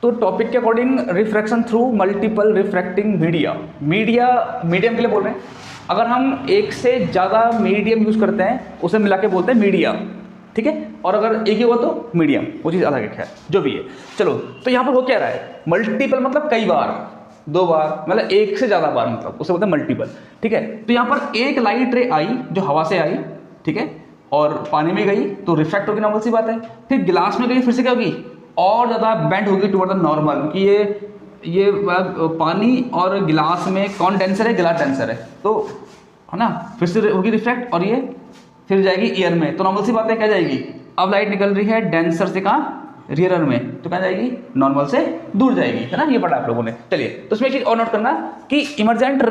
तो टॉपिक के according refraction through multiple refracting medium के लिए बोल रहे हैं। अगर हम एक से ज़्यादा मीडियम यूज़ करते हैं उसे मिला के बोलते हैं मीडिया, ठीक है। और अगर एक ही हुआ तो मीडियम, वो चीज़ अलग है, जो भी है। चलो, तो यहाँ पर वो क्या रहा है, मल्टीपल मतलब कई बार, 2 बार, मतलब एक से ज़्यादा बार, मतलब उसे बोलते हैं मल्टीपल, ठीक है। तो यहाँ पर एक लाइट रे आई जो हवा से आई, ठीक है, और पानी में गई तो रिफ्रैक्ट होगी, नॉर्मल सी बात है। फिर गिलास में गई, फिर से क्या होगी, और ज़्यादा बेंड होगी टुवर्ड द नॉर्मल, क्योंकि ये पानी और गिलास में कौन डेंसर है, गिलास डेंसर है, तो है ना, फिर से होगी रिफ्रैक्ट, और ये फिर जाएगी ईयर में, तो नॉर्मल सी बात है, क्या जाएगी, अब लाइट निकल रही है डेंसर से कहाँ, रियरर में, तो क्या जाएगी, नॉर्मल से दूर जाएगी, है ना, ये पढ़ा आप लोगों ने। चलिए, तो इसमें एक चीज़ और नोट करना कि इमरजेंट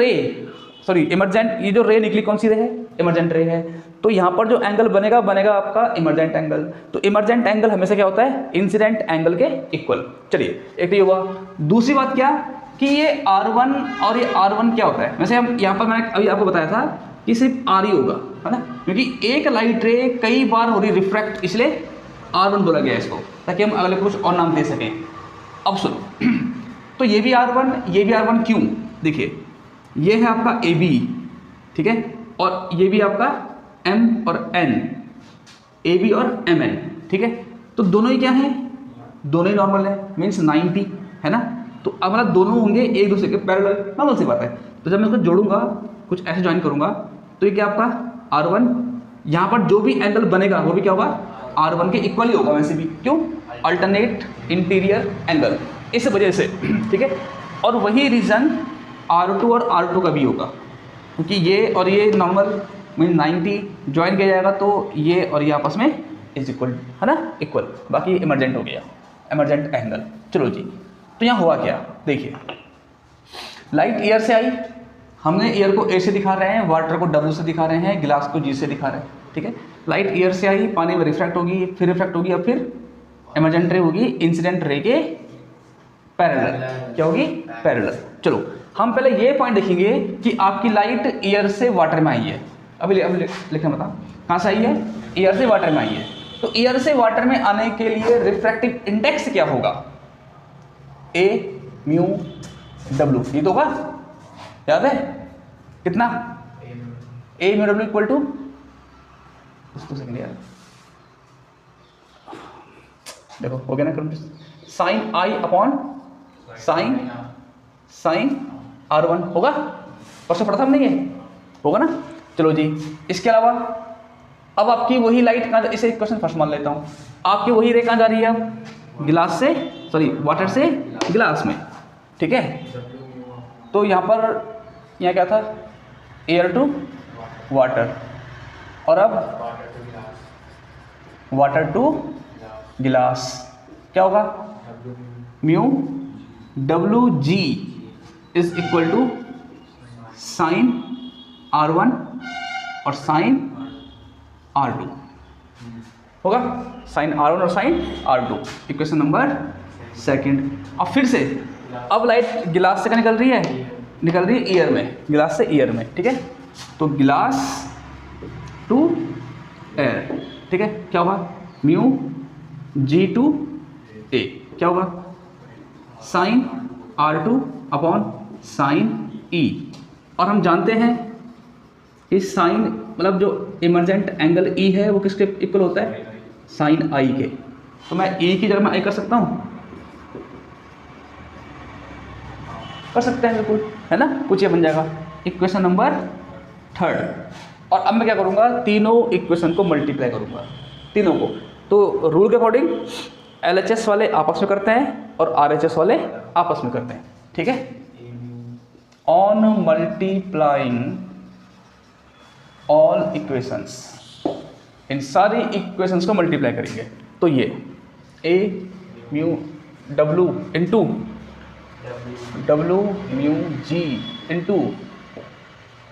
ये जो रे निकली कौन सी रे है, इमरजेंट रे है, तो यहाँ पर जो एंगल बनेगा आपका इमरजेंट एंगल। तो इमरजेंट एंगल हमेशा क्या होता है, इंसिडेंट एंगल के इक्वल। चलिए, एक तो ये हुआ। दूसरी बात क्या कि ये R1 और ये R1 क्या होता है, वैसे हम यहाँ पर मैंने अभी आपको बताया था कि सिर्फ R ही होगा, है ना, क्योंकि एक लाइट रे कई बार हो रही रिफ्रैक्ट, इसलिए R1 बोला गया इसको, ताकि हम अगले कुछ और नाम दे सकें। अब सुनो, तो ये भी R1, ये भी R1, क्यों, देखिए, ये है आपका AB, ठीक है, और ये भी आपका M और N, AB और MN, ठीक है। तो दोनों ही क्या हैं, दोनों ही नॉर्मल है, मीन्स 90, है ना। तो अब मतलब दोनों होंगे एक दूसरे के पैरेलल, नॉर्मल सी बात है। तो जब मैं इसको जोड़ूंगा, कुछ ऐसे ज्वाइन करूंगा, तो ये क्या आपका R1, यहाँ पर जो भी एंगल बनेगा वो भी क्या होगा, R1 के इक्वल ही होगा वैसे भी, क्यों, अल्टरनेट इंटीरियर एंगल, इस वजह से, ठीक है। और वही रीज़न R2 और R2 का भी होगा, क्योंकि ये और ये नॉर्मल मीन 90 ज्वाइन किया जाएगा, तो ये और ये आपस में इज इक्वल, है ना, इक्वल। बाकी इमरजेंट हो गया, इमरजेंट एंगल। चलो जी, तो यहाँ हुआ क्या, देखिए, लाइट एयर से आई, हमने एयर को ए से दिखा रहे हैं, वाटर को W से दिखा रहे हैं, गिलास को G से दिखा रहे हैं, ठीक है। लाइट एयर से आई, पानी में रिफ्रैक्ट होगी, फिर रिफ्रैक्ट होगी, और फिर इमरजेंट रे होगी इंसिडेंट रे के पैरेलल, क्या होगी, पैरेलल। चलो, हम पहले ये पॉइंट देखेंगे कि आपकी लाइट एयर से वाटर में आई है। अभी लिखना बता, कहाँ से आई है, एयर से वाटर में आई है। तो एयर से वाटर में आने के लिए रिफ्रैक्टिव इंडेक्स क्या होगा, A म्यू W, ये तो होगा, याद है कितना, A mu W equal to, second यार, देखो हो गया ना, sign I upon sine R1 होगा, परसों पढ़ा था हमने, ये होगा ना। चलो जी, इसके अलावा अब आपकी वही लाइट कहाँ, इसे एक क्वेश्चन फर्स्ट मान लेता हूँ, आपकी वही रे कहाँ जा रही है, अब गिलास से, सॉरी वाटर से गिलास में, ठीक है। तो यहाँ क्या था, एयर टू वाटर, और अब वाटर टू गिलास, क्या होगा, mu WG is equal to sine R1 और साइन R2 होगा, साइन R1 और sign R2, equation number second. अब फिर से, अब लाइट गिलास से क्या निकल रही है ईयर में, गिलास से ईयर में, ठीक है। तो गिलास टू एयर, ठीक है, क्या होगा, म्यू G टू A, क्या होगा, sign R2 upon sign E, और हम जानते हैं इस साइन मतलब जो इमरजेंट एंगल E है वो किसके इक्वल होता है, साइन I के। तो मैं E की जगह में I कर सकता हूँ, कर सकते हैं बिल्कुल, है ना, कुछ ये बन जाएगा इक्वेशन नंबर थर्ड। और अब मैं क्या करूँगा, तीनों इक्वेशन को मल्टीप्लाई करूँगा, तीनों को। तो रूल के अकॉर्डिंग LHS वाले आपस में करते हैं और RHS वाले आपस में करते हैं, ठीक है। ऑन मल्टीप्लाइंग ऑल इक्वेशंस, इन सारी इक्वेशंस को मल्टीप्लाई करेंगे, तो ये A mu W into W mu G into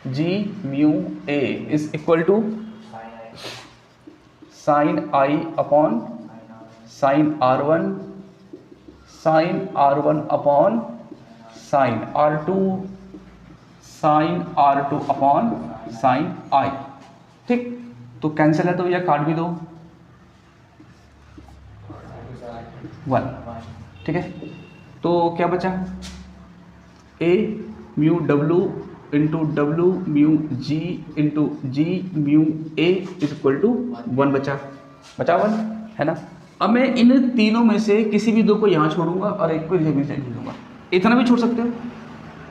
G mu A is equal to sine I upon sine R1 upon sine R2 sine R2 upon sine I, ठीक। तो cancel है तो या काट भी दो 1, ठीक है। तो क्या बचा, A mu W into W mu G into G mu A is equal to 1 बचा 1 है ना। अब मैं इन तीनों में से किसी भी दो को यहाँ छोड़ूंगा और एक को इधर भी छोड़ दूंगा। इतना भी छोड़ सकते हो,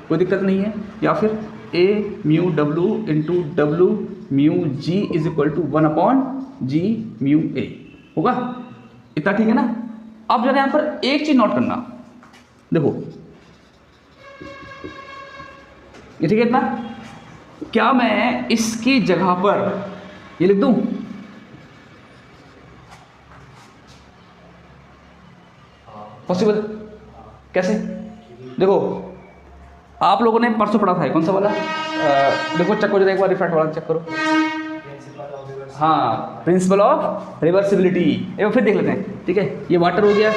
कोई दिक्कत नहीं है। या फिर A mu W into W mu G is equal to 1 upon G mu A होगा। इतना ठीक है ना। अब जरा यहाँ पर एक चीज नोट करना, देखो ये ठीक है इतना। क्या मैं इसकी जगह पर ये लिख दूं, पॉसिबल कैसे? देखो आप लोगों ने परसों पढ़ा था, कौन सा वाला, देखो चेक करो जरा एक बार, रिफ्रेश वाला चेक करो। हाँ, प्रिंसिपल ऑफ रिवर्सिबिलिटी। एक बार फिर देख लेते हैं, ठीक है। ये वाटर हो गया,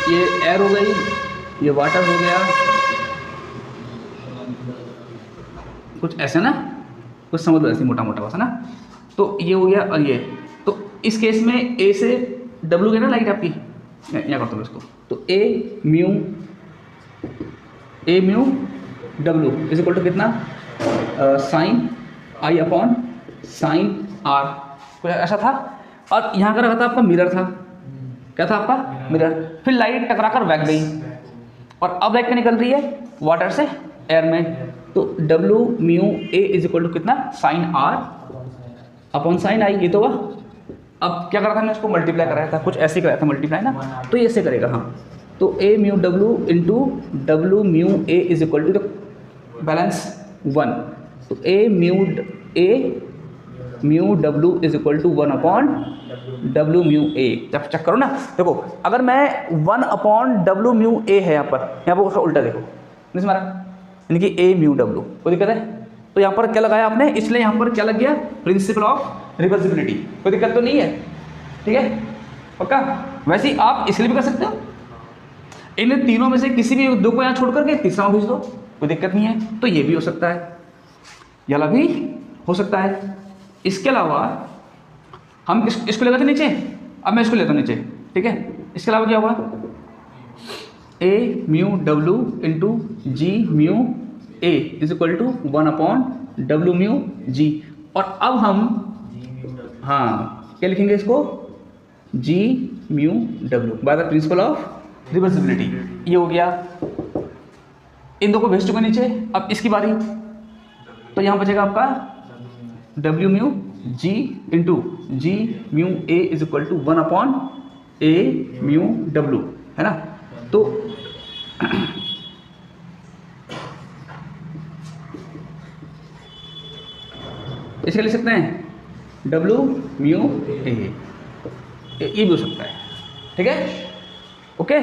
ये एयर हो गई, ये वाटर हो गया, कुछ ऐसे ना, कुछ समझ लो ऐसे मोटा मोटा बस है ना। तो ये हो गया और ये, तो इस केस में ए से डब्ल्यू गया ना लाइट आपकी, यहाँ करता हूँ इसको। तो A mu W is equal to कितना, sine I upon sine R, कुछ ऐसा था। और यहाँ का रखा था आपका मिरर था, क्या था आपका मिरर। फिर लाइट टकरा कर बह गई और अब बह के निकल रही है वाटर से एयर में। तो W mu A is equal to कितना, sine R upon sine I, ये तो हुआ। अब क्या करा था, मैं इसको मल्टीप्लाई कराया था, कुछ ऐसे कराया था मल्टीप्लाई ना, तो ये ऐसे करेगा। हाँ, तो A mu W into W mu A is equal to balance 1। तो A mu W is equal to 1 upon W mu A. जब चेक करो ना, देखो अगर मैं 1 अपॉन डब्ल्यू म्यू ए है यहाँ पर उसका उल्टा देखो, नहीं समझ रहा, यानी कि ए म्यू डब्ल्यू, कोई दिक्कत है? तो यहाँ पर क्या लगाया आपने, इसलिए यहाँ पर क्या लग गया, प्रिंसिपल ऑफ रिवर्सिबिलिटी। कोई दिक्कत तो नहीं है, ठीक है पक्का। वैसे ही आप इसलिए भी कर सकते हो, इन तीनों में से किसी भी दो को यहाँ छोड़ करके तीसरा भेज दो, कोई दिक्कत नहीं है। तो ये भी हो सकता है, ये वाला भी हो सकता है। इसके अलावा हम इसको लेकर थे नीचे, अब मैं इसको लेता हूँ नीचे, ठीक है। इसके अलावा क्या हुआ, A mu W into G mu A is equal to 1 upon W mu G. और अब हम हाँ क्या लिखेंगे इसको, G mu W by the principle of reversibility. ये हो गया, इन दो को भेज चुके नीचे। अब इसकी बारी, तो यहाँ बचेगा आपका W mu G into G mu A is equal to 1 upon A mu W, है ना। तो इसके लिख सकते हैं डब्ल्यू म्यू ए, ये भी हो सकता है, ठीक है ओके।